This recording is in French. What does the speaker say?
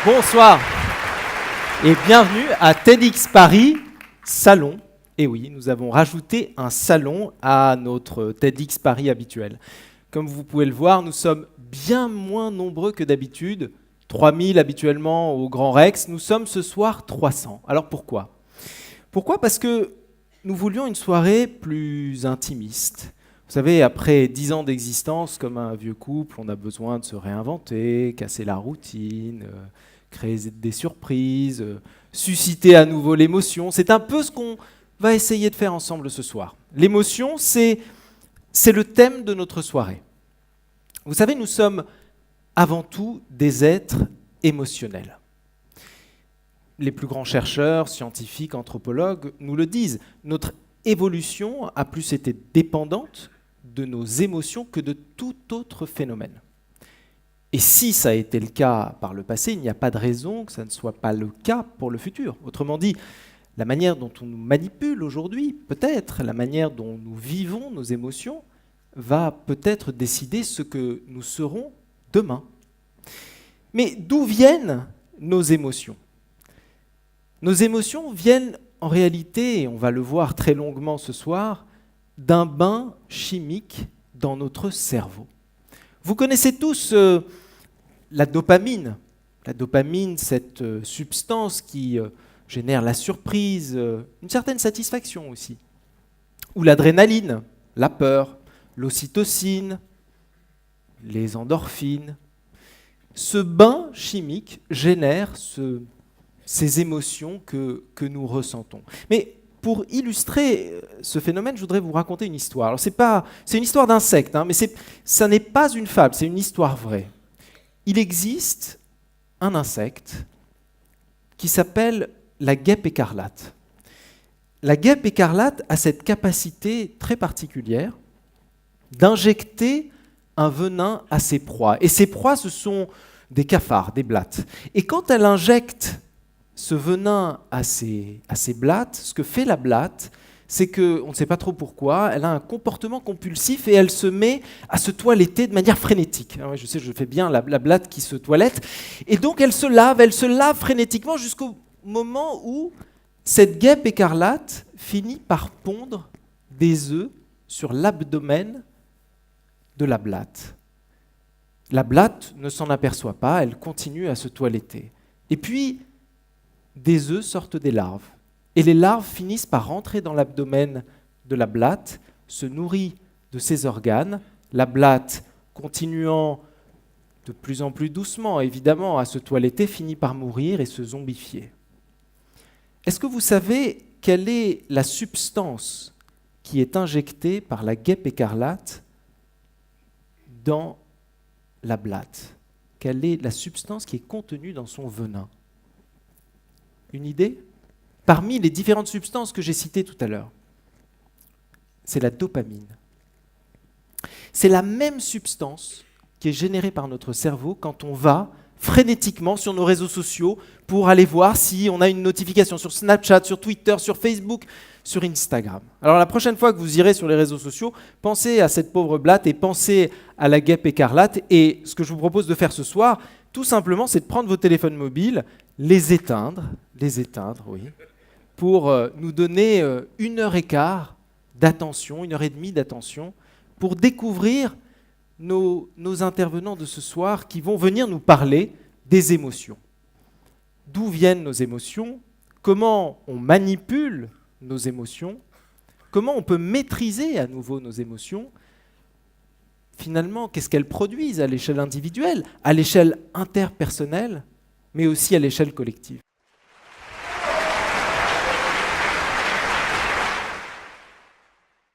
Bonsoir et bienvenue à TEDx Paris Salon. Et oui, nous avons rajouté un salon à notre TEDx Paris habituel. Comme vous pouvez le voir, nous sommes bien moins nombreux que d'habitude. 3000 habituellement au Grand Rex, nous sommes ce soir 300. Alors pourquoi ? Pourquoi ? Parce que nous voulions une soirée plus intimiste. Vous savez, après 10 ans d'existence, comme un vieux couple, on a besoin de se réinventer, casser la routine, créer des surprises, susciter à nouveau l'émotion. C'est un peu ce qu'on va essayer de faire ensemble ce soir. L'émotion, c'est le thème de notre soirée. Vous savez, nous sommes avant tout des êtres émotionnels. Les plus grands chercheurs, scientifiques, anthropologues nous le disent. Notre évolution a plus été dépendante de nos émotions que de tout autre phénomène. Et si ça a été le cas par le passé, il n'y a pas de raison que ça ne soit pas le cas pour le futur. Autrement dit, la manière dont on nous manipule aujourd'hui, peut-être, la manière dont nous vivons nos émotions, va peut-être décider ce que nous serons demain. Mais d'où viennent nos émotions ? Nos émotions viennent en réalité, et on va le voir très longuement ce soir, d'un bain chimique dans notre cerveau. Vous connaissez tous la dopamine. La dopamine, cette substance qui génère la surprise, une certaine satisfaction aussi. Ou l'adrénaline, la peur, l'ocytocine, les endorphines. Ce bain chimique génère ces émotions que nous ressentons. Mais pour illustrer ce phénomène, je voudrais vous raconter une histoire. Alors c'est une histoire d'insecte, mais ça n'est pas une fable, c'est une histoire vraie. Il existe un insecte qui s'appelle la guêpe écarlate. La guêpe écarlate a cette capacité très particulière d'injecter un venin à ses proies. Et ses proies, ce sont des cafards, des blattes. Et quand elle injecte ce venin à ses blattes, ce que fait la blatte, c'est qu'on ne sait pas trop pourquoi, elle a un comportement compulsif et elle se met à se toiletter de manière frénétique. Alors, je sais, je fais bien la blatte qui se toilette. Et donc elle se lave frénétiquement jusqu'au moment où cette guêpe écarlate finit par pondre des œufs sur l'abdomen de la blatte. La blatte ne s'en aperçoit pas, elle continue à se toiletter. Et puis, des œufs sortent des larves. Et les larves finissent par rentrer dans l'abdomen de la blatte, se nourrit de ses organes. La blatte, continuant de plus en plus doucement, évidemment, à se toiletter, finit par mourir et se zombifier. Est-ce que vous savez quelle est la substance qui est injectée par la guêpe écarlate dans la blatte? Quelle est la substance qui est contenue dans son venin? Une idée ? Parmi les différentes substances que j'ai citées tout à l'heure, c'est la dopamine. C'est la même substance qui est générée par notre cerveau quand on va frénétiquement sur nos réseaux sociaux pour aller voir si on a une notification sur Snapchat, sur Twitter, sur Facebook, sur Instagram. Alors la prochaine fois que vous irez sur les réseaux sociaux, pensez à cette pauvre blatte et pensez à la guêpe écarlate. Et ce que je vous propose de faire ce soir, tout simplement, c'est de prendre vos téléphones mobiles, les éteindre, oui, pour nous donner 1h15 d'attention, 1h30 d'attention, pour découvrir nos intervenants de ce soir qui vont venir nous parler des émotions. D'où viennent nos émotions ? Comment on manipule nos émotions ? Comment on peut maîtriser à nouveau nos émotions ? Finalement, qu'est-ce qu'elles produisent à l'échelle individuelle, à l'échelle interpersonnelle, mais aussi à l'échelle collective ?